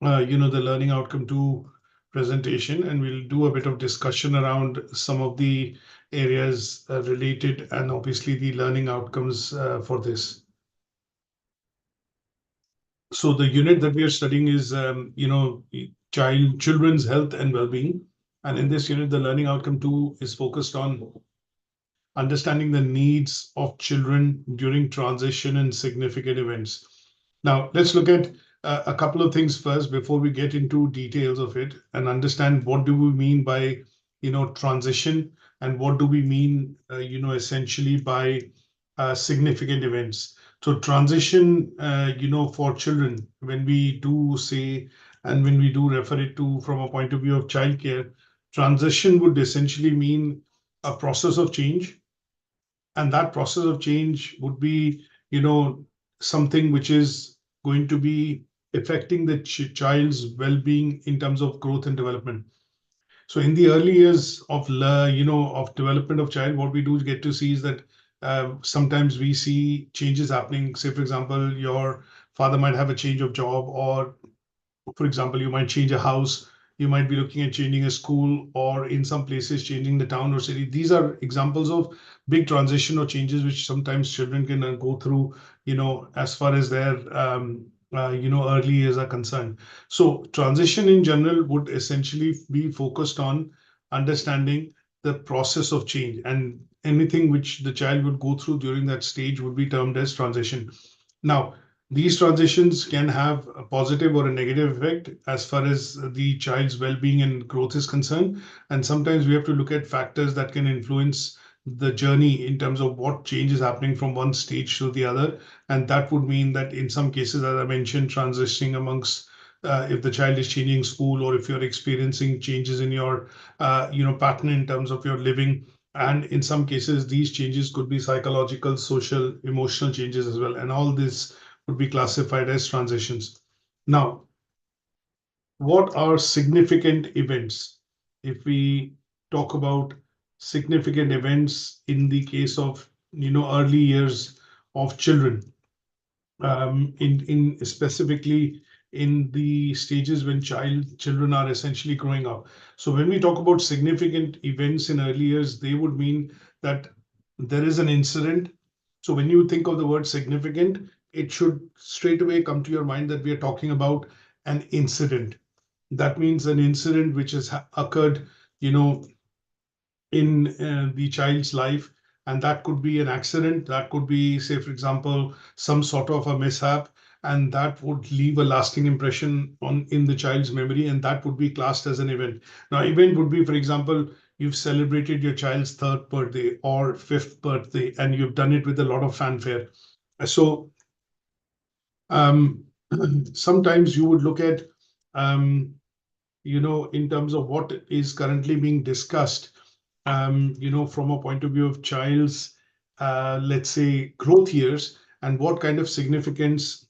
the learning outcome 2 presentation, and we'll do a bit of discussion around some of the areas related and obviously the learning outcomes for this. So the unit that we are studying is, children's health and well-being. And in this unit, the learning outcome 2 is focused on understanding the needs of children during transition and significant events. Now, let's look at a couple of things first before we get into details of it and understand what do we mean by, transition, and what do we mean, essentially by significant events. So transition, for children, when we do say, and when we do refer it to from a point of view of childcare, transition would essentially mean a process of change. And that process of change would be, something which is going to be affecting the child's well-being in terms of growth and development. So in the early years of of development of child, what we do get to see is that sometimes we see changes happening. Say, for example, your father might have a change of job, or for example, you might change a house. You might be looking at changing a school, or in some places changing the town or city. These are examples of big transition or changes which sometimes children can go through, as far as their early years are concerned. So transition in general would essentially be focused on understanding the process of change, and anything which the child would go through during that stage would be termed as transition. Now, these transitions can have a positive or a negative effect as far as the child's well-being and growth is concerned. And sometimes we have to look at factors that can influence the journey in terms of what change is happening from one stage to the other. And that would mean that in some cases, as I mentioned, transitioning amongst if the child is changing school, or if you're experiencing changes in your pattern in terms of your living. And in some cases, these changes could be psychological, social, emotional changes as well. And all this would be classified as transitions. Now, what are significant events? If we talk about significant events in the case of early years of children, in specifically in the stages when children are essentially growing up. So when we talk about significant events in early years, they would mean that there is an incident. So when you think of the word significant, it should straight away come to your mind that we are talking about an incident. That means an incident which has occurred, in the child's life. And that could be an accident, that could be, say, for example, some sort of a mishap, and that would leave a lasting impression in the child's memory, and that would be classed as an event. Now, event would be, for example, you've celebrated your child's 3rd birthday or 5th birthday, and you've done it with a lot of fanfare. So sometimes you would look at, in terms of what is currently being discussed, from a point of view of child's, let's say, growth years, and what kind of significant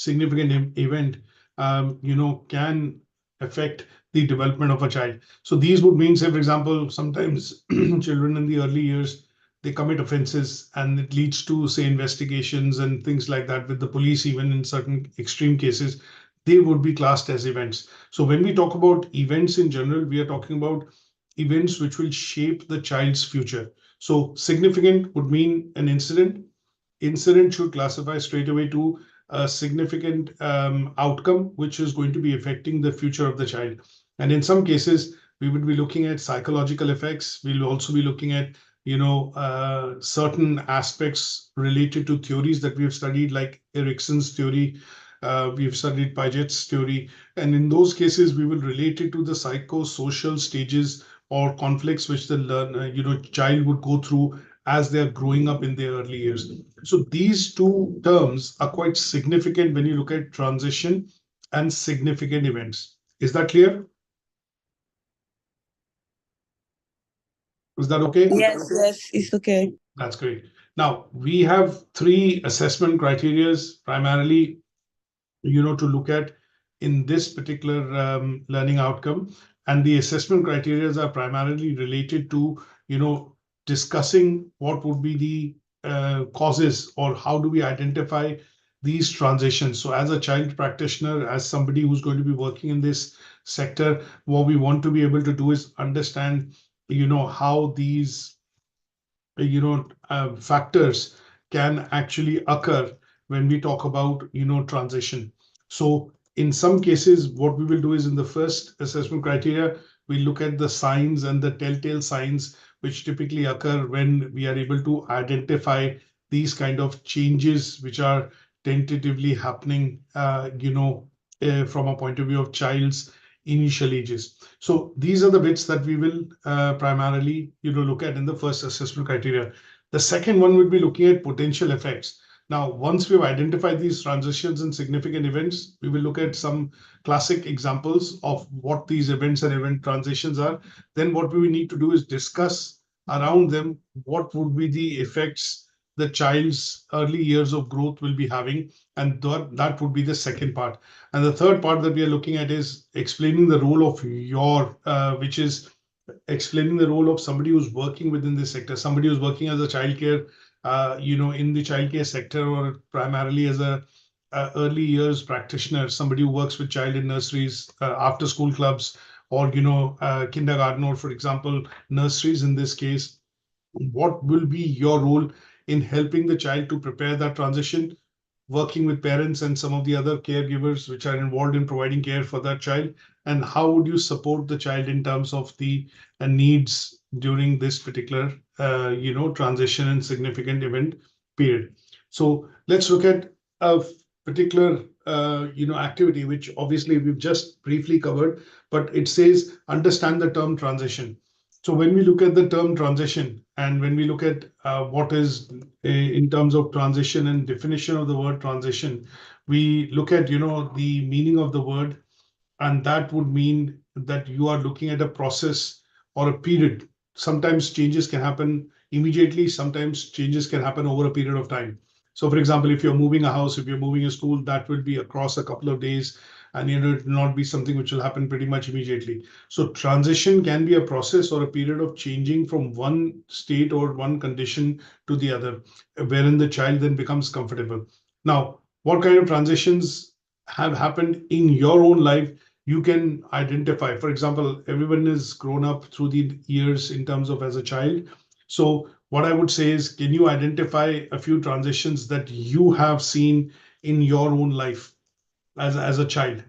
event, can affect the development of a child. So these would mean, say, for example, sometimes children in the early years, they commit offenses, and it leads to, say, investigations and things like that with the police. Even in certain extreme cases, they would be classed as events. So when we talk about events in general, we are talking about events which will shape the child's future. So significant would mean an incident. Incident should classify straight away to a significant outcome, which is going to be affecting the future of the child. And in some cases, we would be looking at psychological effects. We'll also be looking at, certain aspects related to theories that we have studied, like Erickson's theory. We've studied Piaget's theory. And in those cases, we will relate it to the psychosocial stages or conflicts which the child would go through as they're growing up in their early years. So these two terms are quite significant when you look at transition and significant events. Is that clear? Is that okay? Yes, it's okay. That's great. Now, we have 3 assessment criteria primarily, to look at in this particular learning outcome. And the assessment criteria are primarily related to, discussing what would be the causes, or how do we identify these transitions. So as a child practitioner, as somebody who's going to be working in this sector, what we want to be able to do is understand, how these factors can actually occur when we talk about transition. So in some cases, what we will do is, in the first assessment criteria, we look at the signs and the telltale signs which typically occur when we are able to identify these kind of changes which are tentatively happening from a point of view of child's initial ages. So these are the bits that we will primarily look at in the first assessment criteria. The second one would be looking at potential effects. Now, once we've identified these transitions and significant events, we will look at some classic examples of what these events and event transitions are. Then what we need to do is discuss around them what would be the effects the child's early years of growth will be having, and that would be the second part. And the third part that we are looking at is explaining the role of which is explaining the role of somebody who's working within this sector, somebody who's working as a childcare, in the childcare sector, or primarily as a early years practitioner, somebody who works with child in nurseries, after school clubs, or kindergarten, or for example, nurseries in this case. What will be your role in helping the child to prepare that transition, working with parents and some of the other caregivers which are involved in providing care for that child, and how would you support the child in terms of the needs during this particular transition and significant event period. So let's look at a particular activity which obviously we've just briefly covered, but it says understand the term transition. So when we look at the term transition, and when we look at what is in terms of transition and definition of the word transition, we look at the meaning of the word, and that would mean that you are looking at a process or a period. Sometimes changes can happen immediately, sometimes changes can happen over a period of time. So for example, if you're moving a house, if you're moving a school, that will be across a couple of days, and it will not be something which will happen pretty much immediately. So transition can be a process or a period of changing from one state or one condition to the other, wherein the child then becomes comfortable. Now, what kind of transitions have happened in your own life you can identify? For example, everyone is grown up through the years in terms of as a child. So what I would say is, can you identify a few transitions that you have seen in your own life as a child?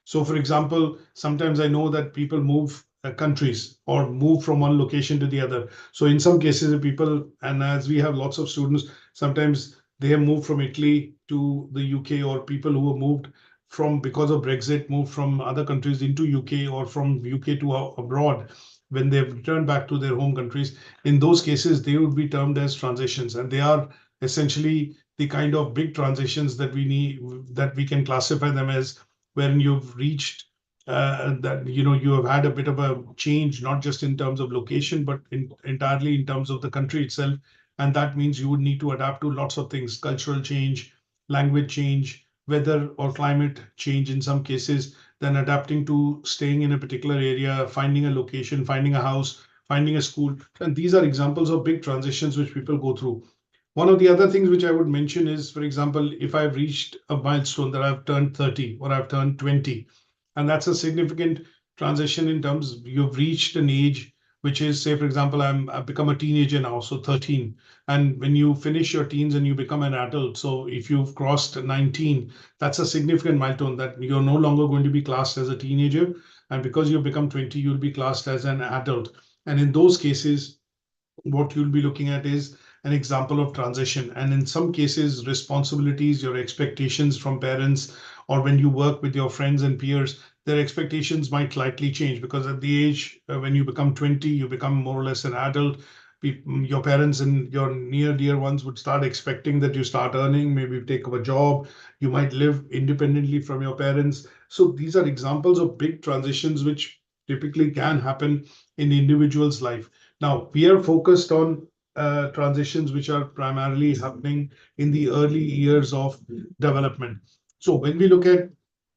So for example, sometimes I know that people move countries or move from one location to the other. So in some cases, the people, and as we have lots of students, sometimes they have moved from Italy to the UK, or people who have moved from, because of Brexit, moved from other countries into UK, or from UK to abroad when they've returned back to their home countries. In those cases, they would be termed as transitions, and they are essentially the kind of big transitions that we need, that we can classify them as, when you've reached that you have had a bit of a change, not just in terms of location, but entirely in terms of the country itself. And that means you would need to adapt to lots of things: cultural change, language change, weather or climate change in some cases, then adapting to staying in a particular area, finding a location, finding a house, finding a school. And these are examples of big transitions which people go through. One of the other things which I would mention is, for example, if I've reached a milestone that I've turned 30 or I've turned 20, and that's a significant transition in terms you've reached an age which is, say, for example, I've become a teenager now, so 13. And when you finish your teens and you become an adult, so if you've crossed 19, that's a significant milestone, that you're no longer going to be classed as a teenager. And because you've become 20, you'll be classed as an adult. And in those cases, what you'll be looking at is an example of transition. And in some cases, responsibilities, your expectations from parents, or when you work with your friends and peers, their expectations might slightly change, because at the age when you become 20, you become more or less an adult. Your parents and your near dear ones would start expecting that you start earning, maybe take up a job, you might live independently from your parents. So these are examples of big transitions which typically can happen in the individual's life. Now, we are focused on transitions which are primarily happening in the early years of development. So when we look at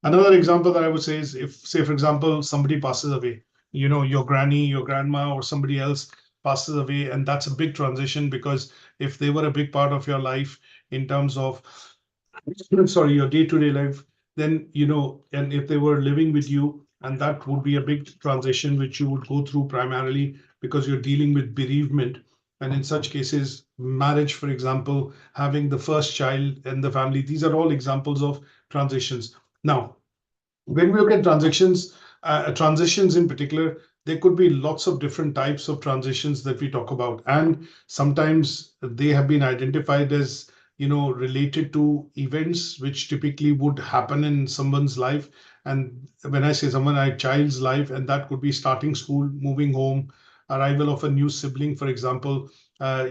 another example that I would say is, if, say, for example, somebody passes away, your granny, your grandma, or somebody else passes away, and that's a big transition, because if they were a big part of your life in terms of sorry, your day-to-day life, then, and if they were living with you, and that would be a big transition which you would go through primarily because you're dealing with bereavement. And in such cases, marriage, for example, having the first child in the family, these are all examples of transitions. Now, when we look at transitions in particular, there could be lots of different types of transitions that we talk about, and sometimes they have been identified as related to events which typically would happen in someone's life. And when I say someone, a child's life, and that could be starting school, moving home, arrival of a new sibling, for example.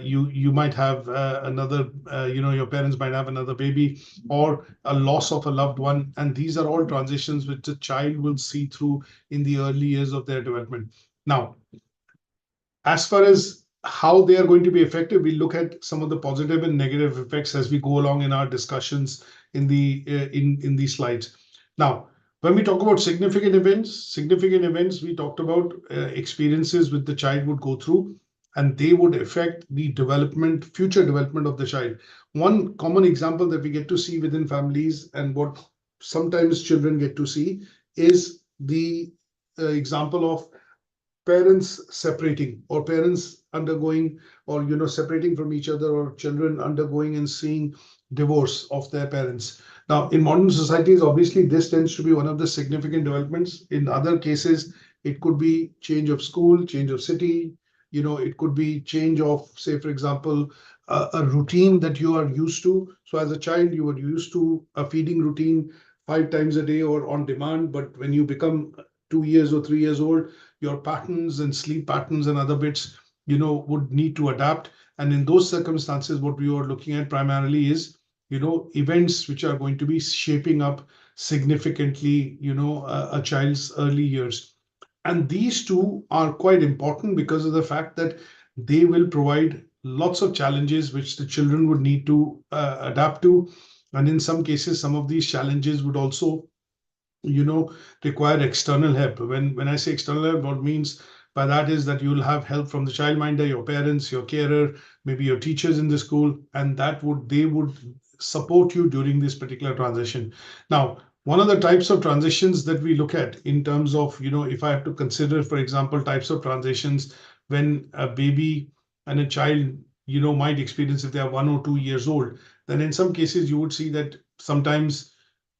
You might have another, your parents might have another baby, or a loss of a loved one. And these are all transitions which the child will see through in the early years of their development. Now, as far as how they are going to be effective, we look at some of the positive and negative effects as we go along in our discussions in in these slides. Now, when we talk about significant events, we talked about experiences which the child would go through, and they would affect the future development of the child. One common example that we get to see within families, and what sometimes children get to see, is the example of parents separating, or parents undergoing, or separating from each other, or children undergoing and seeing divorce of their parents. Now, in modern societies, obviously this tends to be one of the significant developments. In other cases, it could be change of school, change of city, it could be change of, say, for example, a routine that you are used to. So as a child, you were used to a feeding routine 5 times a day or on demand, but when you become 2 years or 3 years old, your patterns and sleep patterns and other bits, would need to adapt. And in those circumstances, what we are looking at primarily is, events which are going to be shaping up significantly, a child's early years. And these two are quite important because of the fact that they will provide lots of challenges which the children would need to adapt to. And in some cases, some of these challenges would also require external help. When I say external help, what means by that is that you'll have help from the childminder, your parents, your carer, maybe your teachers in the school, and they would support you during this particular transition. Now, one of the types of transitions that we look at in terms of, if I have to consider, for example, types of transitions when a baby and a child, might experience if they are 1 or 2 years old, then in some cases you would see that sometimes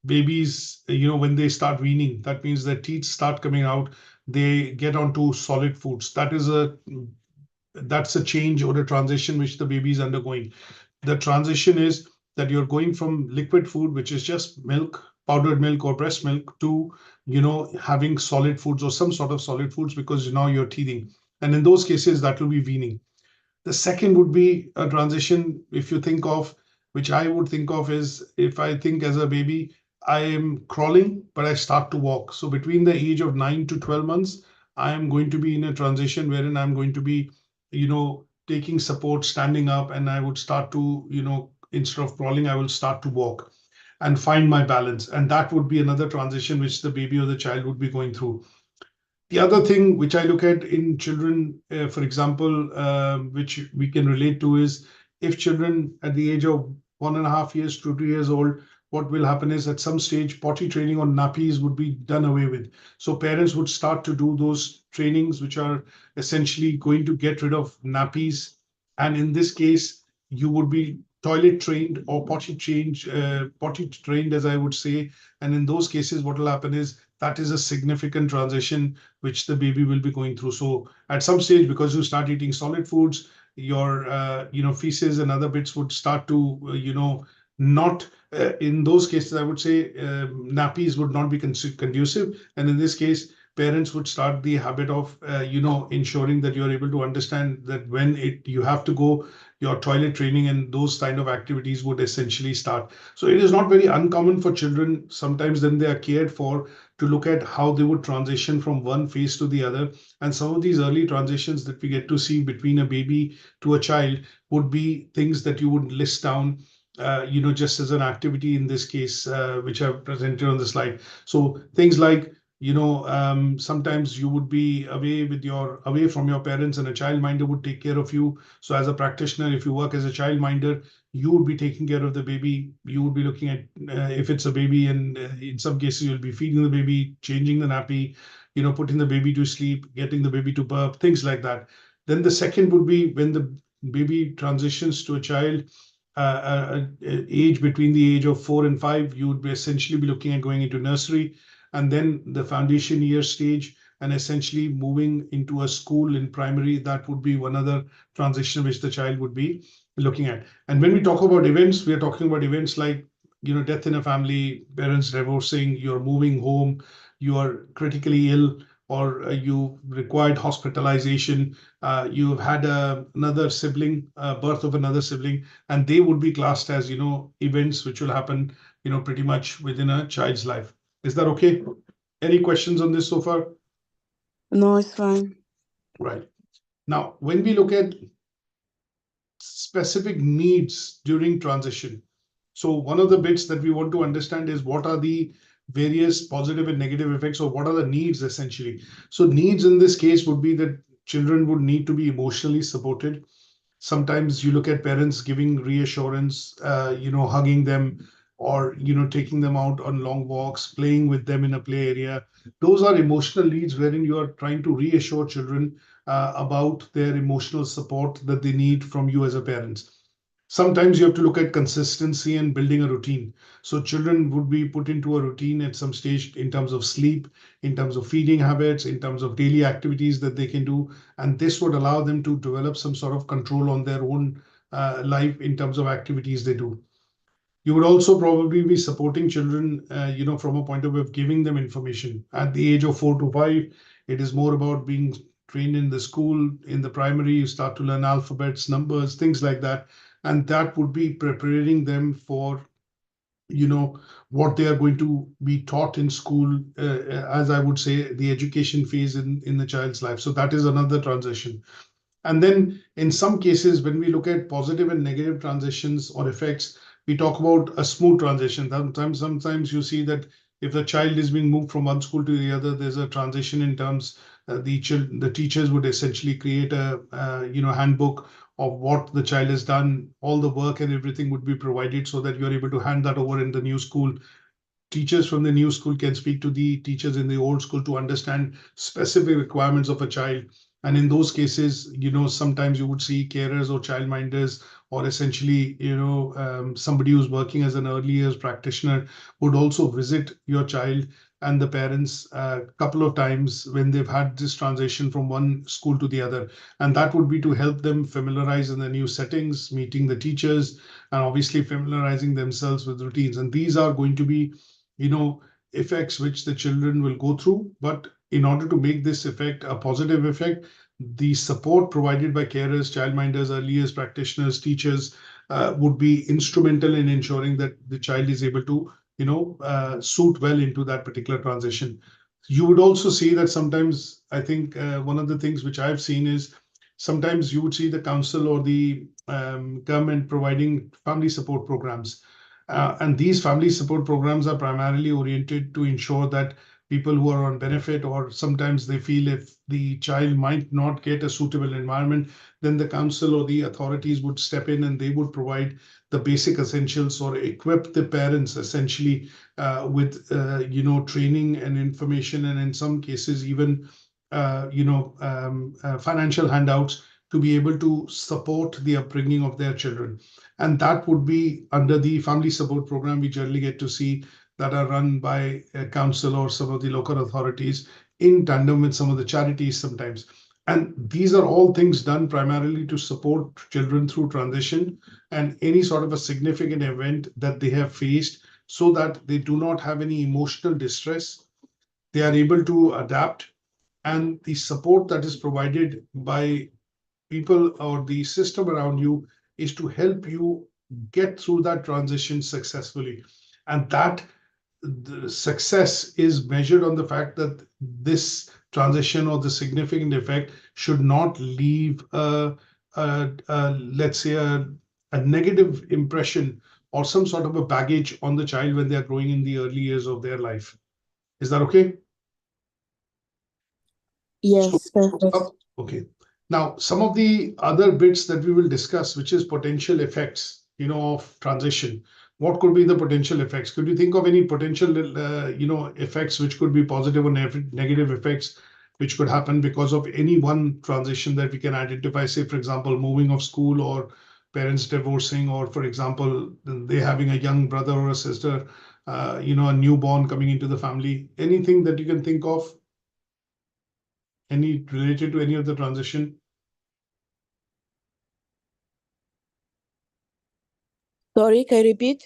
babies, when they start weaning, that means their teeth start coming out, they get onto solid foods. That's a change or a transition which the baby is undergoing. The transition is that you're going from liquid food, which is just milk, powdered milk or breast milk, to having solid foods or some sort of solid foods, because now you're teething. And in those cases, that will be weaning. The second would be a transition, if you think of, which I would think of, is if I think as a baby, I am crawling, but I start to walk. So between the age of 9 to 12 months, I am going to be in a transition wherein I'm going to be, taking support, standing up, and I would start to, instead of crawling, I will start to walk and find my balance. And that would be another transition which the baby or the child would be going through. The other thing which I look at in children, for example, which we can relate to, is if children at the age of 1.5 years to 2 years old, what will happen is at some stage potty training on nappies would be done away with. So parents would start to do those trainings which are essentially going to get rid of nappies. And in this case, you would be toilet trained or potty trained, as I would say. And in those cases, what will happen is that is a significant transition which the baby will be going through. So at some stage, because you start eating solid foods, your feces and other bits would start to not in those cases, I would say nappies would not be conducive. And in this case, parents would start the habit of ensuring that you're able to understand that when you have to go, your toilet training and those kind of activities would essentially start. So it is not very uncommon for children, sometimes when they are cared for, to look at how they would transition from one phase to the other. And some of these early transitions that we get to see between a baby to a child would be things that you would list down, just as an activity in this case, which I've presented on the slide. So things like, sometimes you would be away from your parents, and a childminder would take care of you. So as a practitioner, if you work as a childminder, you would be taking care of the baby. You would be looking at if it's a baby, and in some cases you'll be feeding the baby, changing the nappy, putting the baby to sleep, getting the baby to burp, things like that. Then the second would be when the baby transitions to a child age between the age of 4 and 5, you would be essentially be looking at going into nursery, and then the foundation year stage, and essentially moving into a school in primary. That would be one other transition which the child would be looking at. And when we talk about events, we are talking about events like, death in a family, parents divorcing, you're moving home, you are critically ill, or you required hospitalization, you've had another sibling, birth of another sibling, and they would be classed as, events which will happen, pretty much within a child's life. Is that okay? Any questions on this so far? No, it's fine. Right. Now, when we look at specific needs during transition, so one of the bits that we want to understand is what are the various positive and negative effects, or what are the needs essentially. So needs in this case would be that children would need to be emotionally supported. Sometimes you look at parents giving reassurance, hugging them, or taking them out on long walks, playing with them in a play area. Those are emotional needs wherein you are trying to reassure children about their emotional support that they need from you as a parent. Sometimes you have to look at consistency and building a routine. So children would be put into a routine at some stage in terms of sleep, in terms of feeding habits, in terms of daily activities that they can do. And this would allow them to develop some sort of control on their own life in terms of activities they do. You would also probably be supporting children, from a point of view of giving them information. At the age of 4 to 5, it is more about being trained in the school. In the primary, you start to learn alphabets, numbers, things like that. And that would be preparing them for, what they are going to be taught in school, as I would say, the education phase in the child's life. So that is another transition. And then in some cases, when we look at positive and negative transitions or effects, we talk about a smooth transition. Sometimes you see that if the child is being moved from one school to the other, there's a transition in terms the teachers would essentially create a handbook of what the child has done. All the work and everything would be provided so that you're able to hand that over in the new school. Teachers from the new school can speak to the teachers in the old school to understand specific requirements of a child. And in those cases, sometimes you would see carers or childminders, or essentially, somebody who's working as an early years practitioner would also visit your child and the parents a couple of times when they've had this transition from one school to the other. And that would be to help them familiarize in the new settings, meeting the teachers, and obviously familiarizing themselves with routines. And these are going to be, effects which the children will go through. But in order to make this effect a positive effect, the support provided by carers, childminders, early years practitioners, teachers would be instrumental in ensuring that the child is able to, suit well into that particular transition. You would also see that sometimes, I think one of the things which I've seen is sometimes you would see the council or the government providing family support programs. And these family support programs are primarily oriented to ensure that people who are on benefit, or sometimes they feel if the child might not get a suitable environment, then the council or the authorities would step in and they would provide the basic essentials or equip the parents essentially with, training and information, and in some cases even, financial handouts to be able to support the upbringing of their children. And that would be under the family support program we generally get to see that are run by a council or some of the local authorities in tandem with some of the charities sometimes. And these are all things done primarily to support children through transition and any sort of a significant event that they have faced, so that they do not have any emotional distress. They are able to adapt, and the support that is provided by people or the system around you is to help you get through that transition successfully. And that the success is measured on the fact that this transition or the significant effect should not leave let's say a negative impression or some sort of a baggage on the child when they are growing in the early years of their life. Is that okay? Yes, perfect. Okay. Now, some of the other bits that we will discuss, which is potential effects, of transition, what could be the potential effects? Could you think of any potential, effects which could be positive or negative effects which could happen because of any one transition that we can identify? Say, for example, moving of school, or parents divorcing, or for example, they having a young brother or a sister, a newborn coming into the family. Anything that you can think of? Any related to any of the transition? Sorry, can you repeat?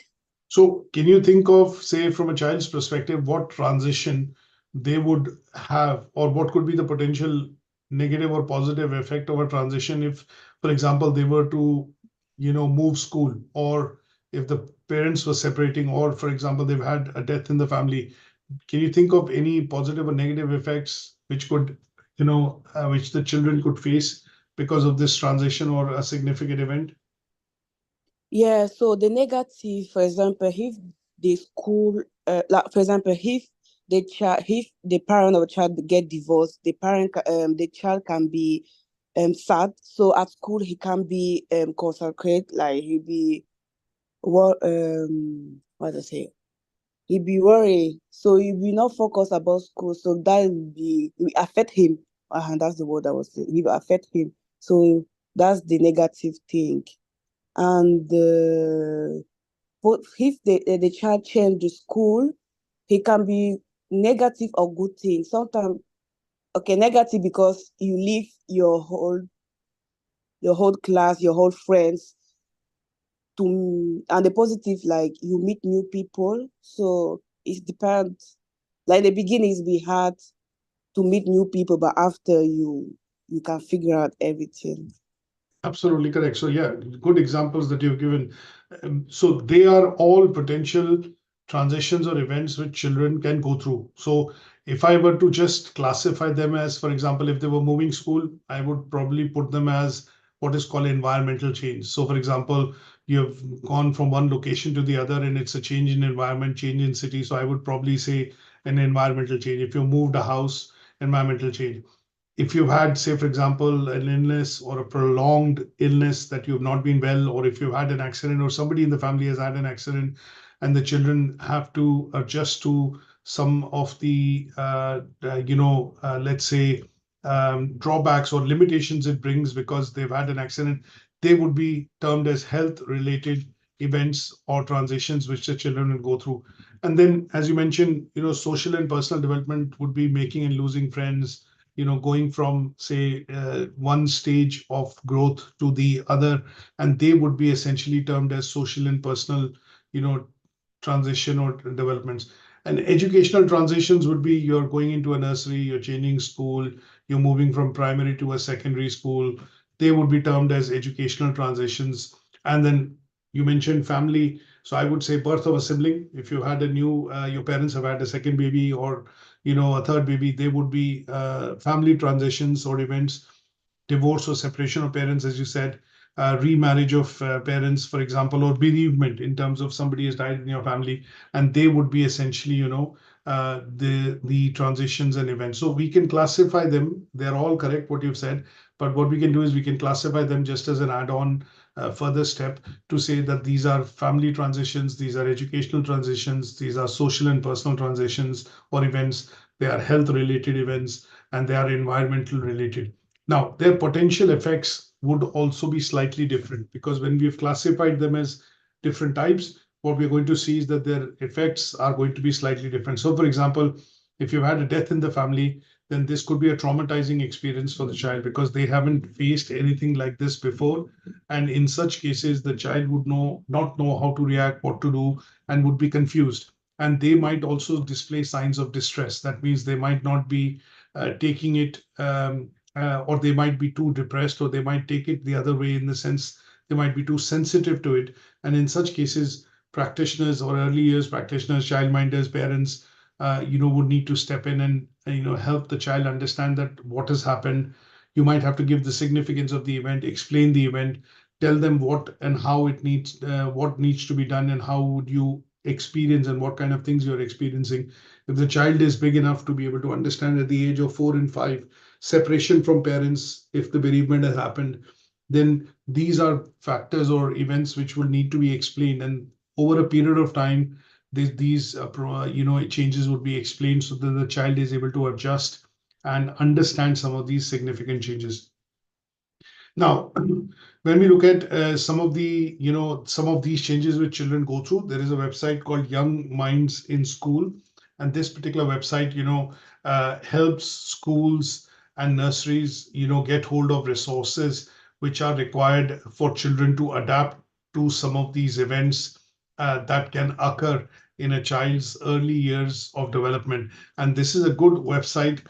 So can you think of, say, from a child's perspective, what transition they would have, or what could be the potential negative or positive effect of a transition if, for example, they were to, move school, or if the parents were separating, or for example, they've had a death in the family. Can you think of any positive or negative effects which could, which the children could face because of this transition or a significant event? Yeah, so the negative, for example, if the school, like for example, if the parent of the child get divorced, the child can be sad. So at school he can be concentrate, like he be what to say? He be worried. So he will not focus about school. So that will affect him. That's the word I was saying. It will affect him. So that's the negative thing. And but if the child change the school, he can be negative or good thing. Sometimes, okay, negative because you leave your whole class, your whole friends, and the positive, like you meet new people. So it depends. Like the beginning is be hard to meet new people, but after you can figure out everything. Absolutely correct. So yeah, good examples that you've given. So they are all potential transitions or events which children can go through. So if I were to just classify them as, for example, if they were moving school, I would probably put them as what is called environmental change. So for example, you've gone from one location to the other and it's a change in environment, change in city. So I would probably say an environmental change. If you moved a house, environmental change. If you've had, say, for example, an illness or a prolonged illness that you've not been well, or if you've had an accident or somebody in the family has had an accident and the children have to adjust to some of the, let's say, drawbacks or limitations it brings because they've had an accident, they would be termed as health related events or transitions which the children will go through. And then, as you mentioned, social and personal development would be making and losing friends, going from, say, one stage of growth to the other, and they would be essentially termed as social and personal, transition or developments. And educational transitions would be you're going into a nursery, you're changing school, you're moving from primary to a secondary school. They would be termed as educational transitions. And then you mentioned family. So I would say birth of a sibling. If you had a new, your parents have had a second baby, or a third baby, they would be family transitions or events. Divorce or separation of parents, as you said, remarriage of parents, for example, or bereavement in terms of somebody has died in your family, and they would be essentially, the transitions and events. So we can classify them. They're all correct what you've said, but what we can do is we can classify them just as an add-on further step to say that these are family transitions, these are educational transitions, these are social and personal transitions or events, they are health related events, and they are environmental related. Now, their potential effects would also be slightly different because when we've classified them as different types, what we're going to see is that their effects are going to be slightly different. So, for example, if you've had a death in the family, then this could be a traumatizing experience for the child because they haven't faced anything like this before. And in such cases, the child would not know how to react, what to do, and would be confused. And they might also display signs of distress. That means they might not be taking it, or they might be too depressed, or they might take it the other way in the sense they might be too sensitive to it. And in such cases, practitioners or early years practitioners, childminders, parents, would need to step in and help the child understand that what has happened. You might have to give the significance of the event, explain the event, tell them what and how what needs to be done, and how would you experience and what kind of things you're experiencing. If the child is big enough to be able to understand at the age of 4 and 5, separation from parents, if the bereavement has happened, then these are factors or events which will need to be explained. And over a period of time, these changes would be explained so that the child is able to adjust and understand some of these significant changes. Now, when we look at some of these changes which children go through, there is a website called Young Minds in School, and this particular website, helps schools and nurseries, get hold of resources which are required for children to adapt to some of these events that can occur in a child's early years of development. And this is a good website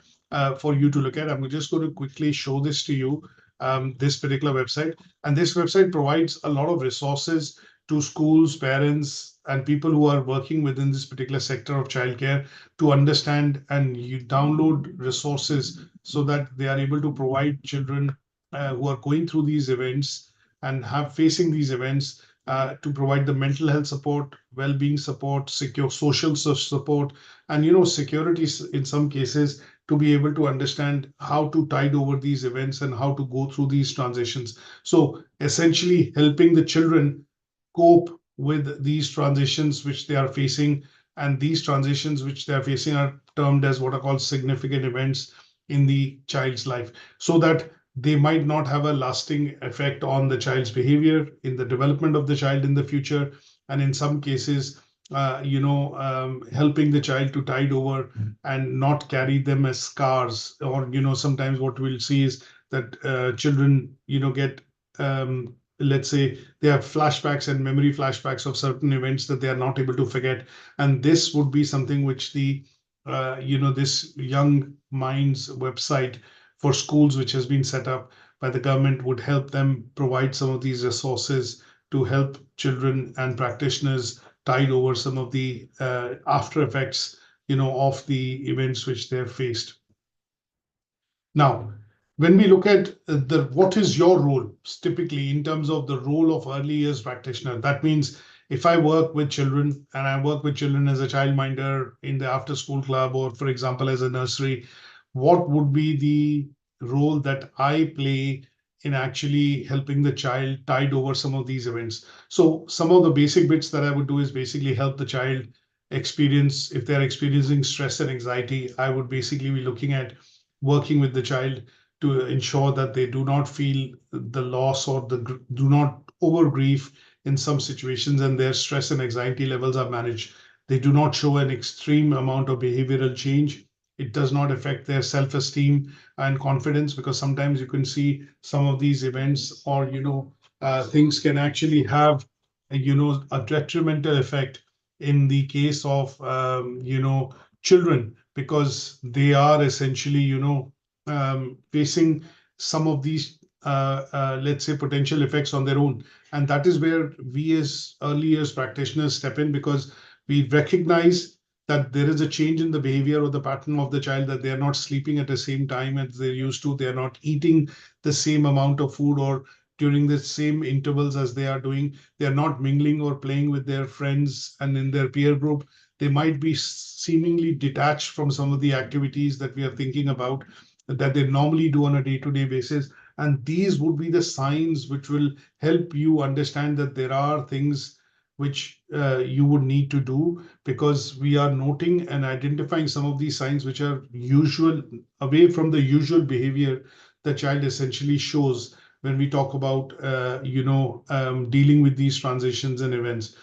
for you to look at. I'm just going to quickly show this to you, this particular website. And this website provides a lot of resources to schools, parents, and people who are working within this particular sector of childcare to understand, and you download resources so that they are able to provide children who are going through these events and facing these events, to provide the mental health support, well-being support, secure social support, and security in some cases, to be able to understand how to tide over these events and how to go through these transitions. So essentially helping the children cope with these transitions which they are facing. And these transitions which they are facing are termed as what are called significant events in the child's life, so that they might not have a lasting effect on the child's behavior in the development of the child in the future. And in some cases, helping the child to tide over and not carry them as scars. Or, sometimes what we'll see is that children, get, let's say, they have flashbacks and memory flashbacks of certain events that they are not able to forget. And this would be something which this Young Minds website for schools, which has been set up by the government, would help them provide some of these resources to help children and practitioners tide over some of the after effects, of the events which they've faced. Now, when we look at what is your role typically in terms of the role of early years practitioner, that means if I work with children and I work with children as a childminder in the after school club, or for example, as a nursery, what would be the role that I play in actually helping the child tide over some of these events? So some of the basic bits that I would do is basically help the child experience, if they're experiencing stress and anxiety, I would basically be looking at working with the child to ensure that they do not feel the loss or do not over grief in some situations, and their stress and anxiety levels are managed. They do not show an extreme amount of behavioral change. It does not affect their self-esteem and confidence, because sometimes you can see some of these events or things can actually have a detrimental effect in the case of children, because they are essentially facing some of these let's say potential effects on their own. And that is where we as early years practitioners step in, because we recognize that there is a change in the behavior or the pattern of the child, that they are not sleeping at the same time as they're used to, they are not eating the same amount of food or during the same intervals as they are doing, they are not mingling or playing with their friends and in their peer group, they might be seemingly detached from some of the activities that we are thinking about that they normally do on a day-to-day basis. And these would be the signs which will help you understand that there are things which you would need to do, because we are noting and identifying some of these signs which are usual, away from the usual behavior the child essentially shows when we talk about dealing with these transitions and events.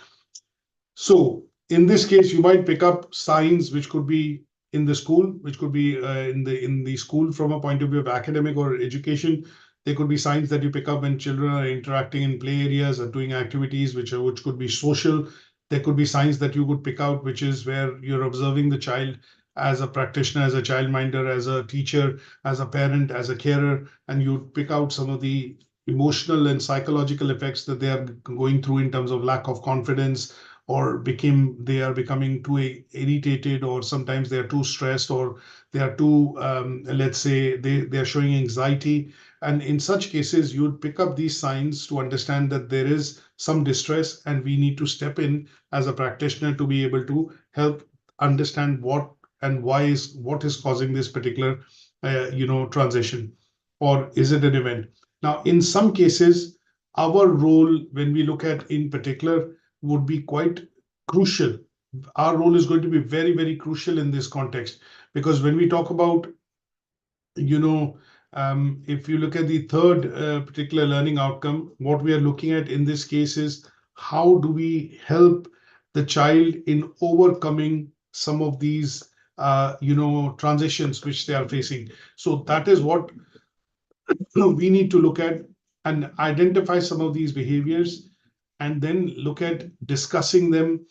So in this case, you might pick up signs which could be in the school, which could be in the school from a point of view of academic or education. There could be signs that you pick up when children are interacting in play areas or doing activities which could be social. There could be signs that you would pick out, which is where you're observing the child as a practitioner, as a childminder, as a teacher, as a parent, as a carer, and you pick out some of the emotional and psychological effects that they are going through in terms of lack of confidence, or they are becoming too irritated, or sometimes they are too stressed, or they are too, let's say, they are showing anxiety. And in such cases, you would pick up these signs to understand that there is some distress, and we need to step in as a practitioner to be able to help understand what and what is causing this particular, transition, or is it an event? Now, in some cases, our role, when we look at in particular, would be quite crucial. Our role is going to be very, very crucial in this context, because when we talk about, if you look at the third particular learning outcome, what we are looking at in this case is how do we help the child in overcoming some of these, transitions which they are facing. So that is what we need to look at and identify some of these behaviors, and then look at discussing them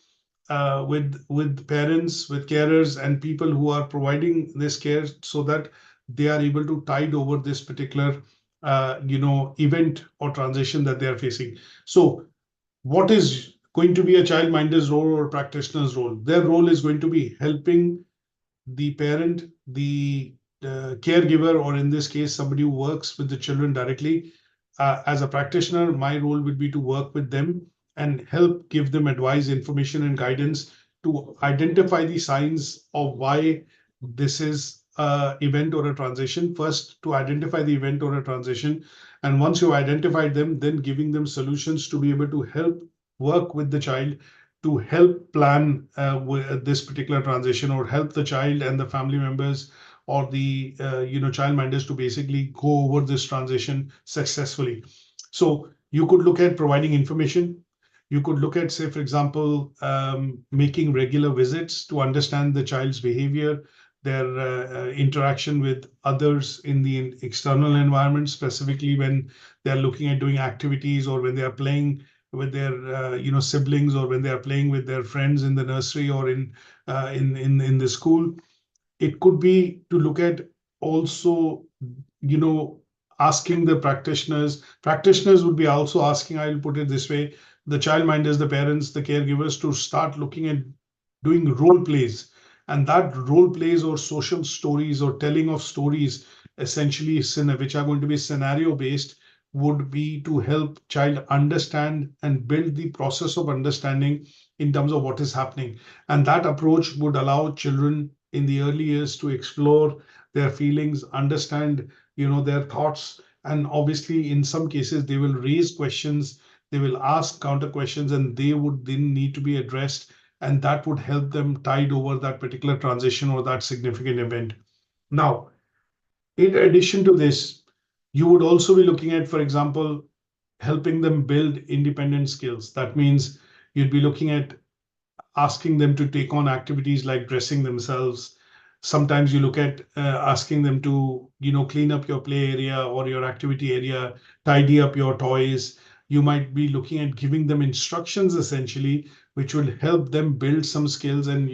with parents, with carers, and people who are providing this care, so that they are able to tide over this particular event or transition that they are facing. So what is going to be a childminder's role or practitioner's role? Their role is going to be helping the parent, the caregiver, or in this case, somebody who works with the children directly. As a practitioner, my role would be to work with them and help give them advice, information, and guidance to identify the signs of why this is an event or a transition. First, to identify the event or a transition. And once you identified them, then giving them solutions to be able to help work with the child to help plan this particular transition, or help the child and the family members, or the childminders, to basically go over this transition successfully. So you could look at providing information. You could look at, say, for example, making regular visits to understand the child's behavior, their interaction with others in the external environment, specifically when they're looking at doing activities, or when they are playing with their siblings, or when they are playing with their friends in the nursery, or in the school. It could be to look at also, asking the practitioners would be also asking, I'll put it this way, the childminders, the parents, the caregivers, to start looking at doing role plays. And that role plays, or social stories, or telling of stories, essentially, which are going to be scenario based, would be to help child understand and build the process of understanding in terms of what is happening. And that approach would allow children in the early years to explore their feelings, understand, their thoughts. And obviously, in some cases, they will raise questions, they will ask counter questions, and they would then need to be addressed. And that would help them tide over that particular transition or that significant event. Now, in addition to this, you would also be looking at, for example, helping them build independent skills. That means you'd be looking at asking them to take on activities like dressing themselves. Sometimes you look at asking them to, clean up your play area or your activity area, tidy up your toys. You might be looking at giving them instructions, essentially, which will help them build some skills and,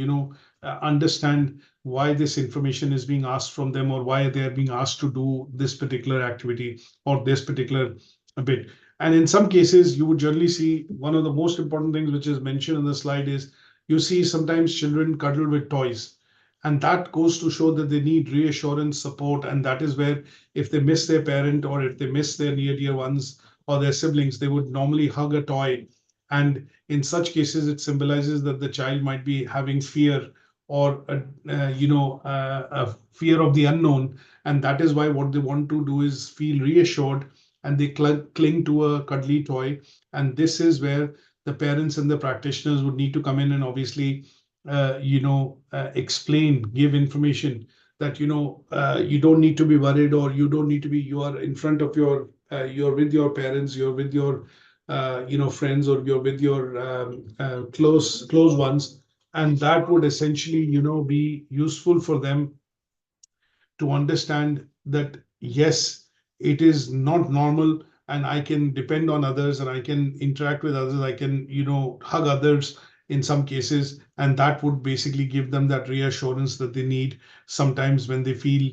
understand why this information is being asked from them, or why they're being asked to do this particular activity or this particular bit. And in some cases, you would generally see one of the most important things which is mentioned in the slide is you see sometimes children cuddle with toys. And that goes to show that they need reassurance, support. And that is where, if they miss their parent, or if they miss their near dear ones or their siblings, they would normally hug a toy. And in such cases, it symbolizes that the child might be having fear, or a fear of the unknown. And that is why what they want to do is feel reassured, and they cling to a cuddly toy. And this is where the parents and the practitioners would need to come in and obviously, explain, give information that, you don't need to be worried, or you don't need to be, you are in front of your, you're with your parents, you're with your, friends, or you're with your close ones. And that would essentially, be useful for them to understand that, yes, it is not normal, and I can depend on others, and I can interact with others, I can, hug others in some cases. And that would basically give them that reassurance that they need sometimes when they feel,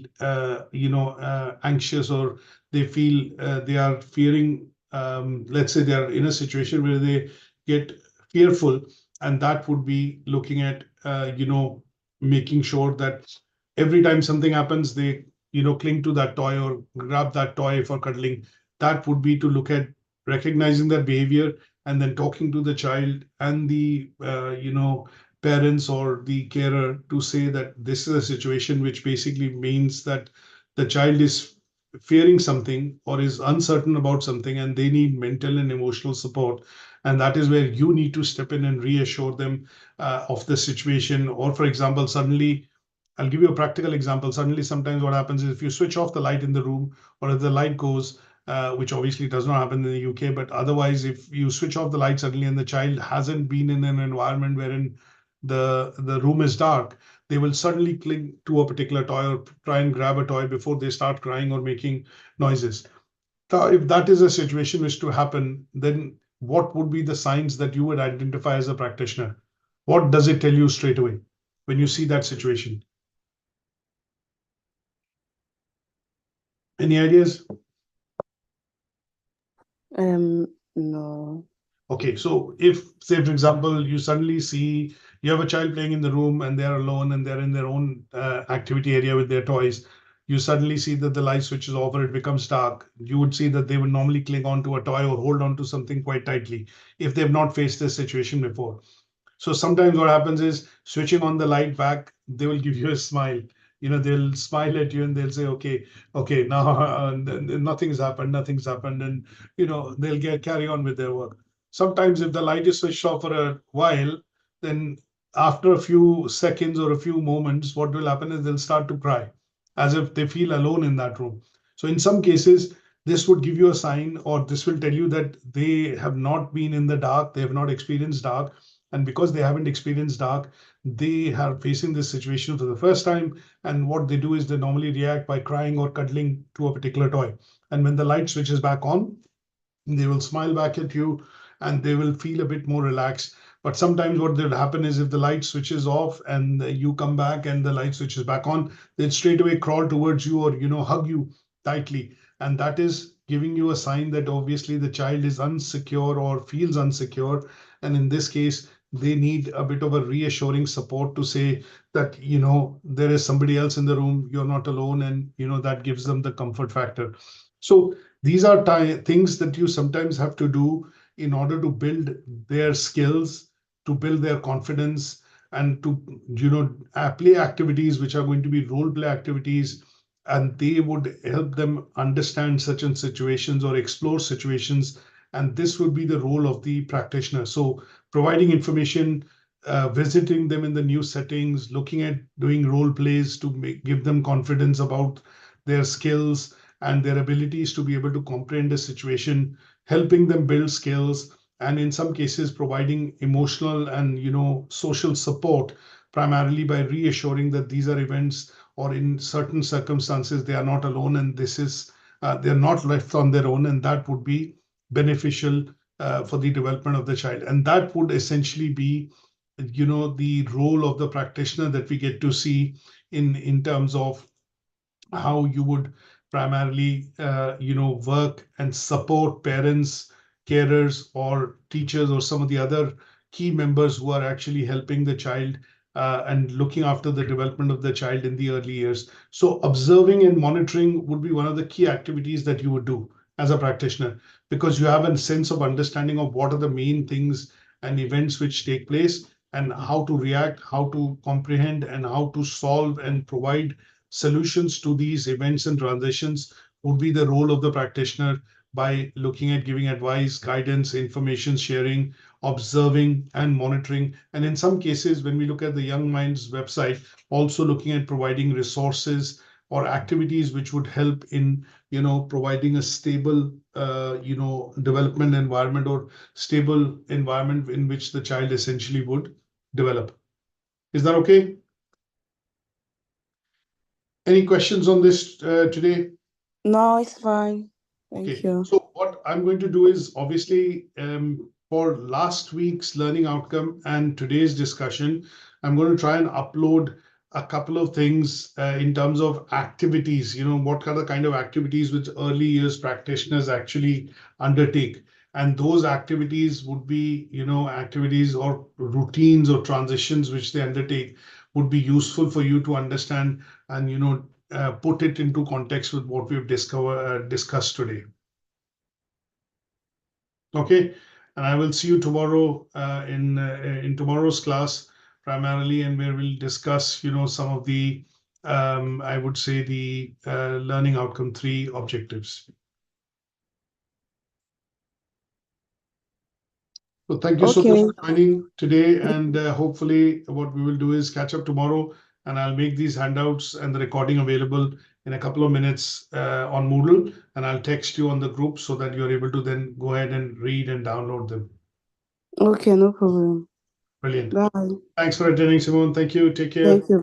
anxious, or they feel they are fearing, let's say they are in a situation where they get fearful. And that would be looking at, making sure that every time something happens, they, cling to that toy or grab that toy for cuddling. That would be to look at recognizing that behavior, and then talking to the child and the, parents or the carer, to say that this is a situation which basically means that the child is fearing something or is uncertain about something, and they need mental and emotional support. And that is where you need to step in and reassure them of the situation. Or, for example, suddenly, I'll give you a practical example. Suddenly, sometimes what happens is if you switch off the light in the room, or if the light goes, which obviously does not happen in the UK, but otherwise, if you switch off the light suddenly and the child hasn't been in an environment wherein the room is dark, they will suddenly cling to a particular toy or try and grab a toy before they start crying or making noises. So if that is a situation which to happen, then what would be the signs that you would identify as a practitioner? What does it tell you straight away when you see that situation? Any ideas? No. Okay, so if, say, for example, you suddenly see you have a child playing in the room and they're alone and they're in their own activity area with their toys, you suddenly see that the light switches off or it becomes dark. You would see that they would normally cling on to a toy or hold on to something quite tightly if they've not faced this situation before. So sometimes what happens is switching on the light back, they will give you a smile. They'll smile at you and they'll say, okay, okay, now nothing's happened, nothing's happened. And, they'll carry on with their work. Sometimes if the light is switched off for a while, then after a few seconds or a few moments, what will happen is they'll start to cry as if they feel alone in that room. So in some cases, this would give you a sign, or this will tell you that they have not been in the dark, they have not experienced dark, and because they haven't experienced dark, they are facing this situation for the first time. And what they do is they normally react by crying or cuddling to a particular toy. And when the light switches back on, they will smile back at you and they will feel a bit more relaxed. But sometimes what will happen is if the light switches off and you come back and the light switches back on, they'll straight away crawl towards you or, hug you tightly. And that is giving you a sign that obviously the child is unsecure or feels unsecure. And in this case, they need a bit of a reassuring support to say that, there is somebody else in the room, you're not alone. And, that gives them the comfort factor. So these are things that you sometimes have to do in order to build their skills, to build their confidence, and to play activities which are going to be role play activities, and they would help them understand certain situations or explore situations. And this would be the role of the practitioner. So providing information, visiting them in the new settings, looking at doing role plays to give them confidence about their skills and their abilities to be able to comprehend a situation, helping them build skills, and in some cases providing emotional and social support, primarily by reassuring that these are events, or in certain circumstances they are not alone, and this is they're not left on their own, and that would be beneficial for the development of the child. And that would essentially be the role of the practitioner that we get to see in terms of how you would primarily work and support parents, carers, or teachers, or some of the other key members who are actually helping the child and looking after the development of the child in the early years. So observing and monitoring would be one of the key activities that you would do as a practitioner, because you have a sense of understanding of what are the main things and events which take place, and how to react, how to comprehend, and how to solve and provide solutions to these events and transitions. Would be the role of the practitioner, by looking at giving advice, guidance, information sharing, observing and monitoring. And in some cases, when we look at the Young Minds website, also looking at providing resources or activities which would help in providing a stable development environment, or stable environment in which the child essentially would develop. Is that okay? Any questions on this today? No, it's fine. Thank Okay, you. so what I'm going to do is, obviously, for last week's learning outcome and today's discussion, I'm going to try and upload a couple of things in terms of activities, what are the kind of activities which early years practitioners actually undertake. And those activities would be, activities or routines or transitions which they undertake, would be useful for you to understand and, put it into context with what we've discussed today. Okay, and I will see you tomorrow in tomorrow's class primarily, and where we'll discuss some of the I would say, the learning outcome 3 objectives. So thank you so much Okay. for joining today, and hopefully what we will do is catch up tomorrow, and I'll make these handouts and the recording available in a couple of minutes on Moodle, and I'll text you on the group so that you're able to then go ahead and read and download them. Okay, no problem. Brilliant. Bye. Thanks for attending, Simone. Thank you. Take care. Thank you.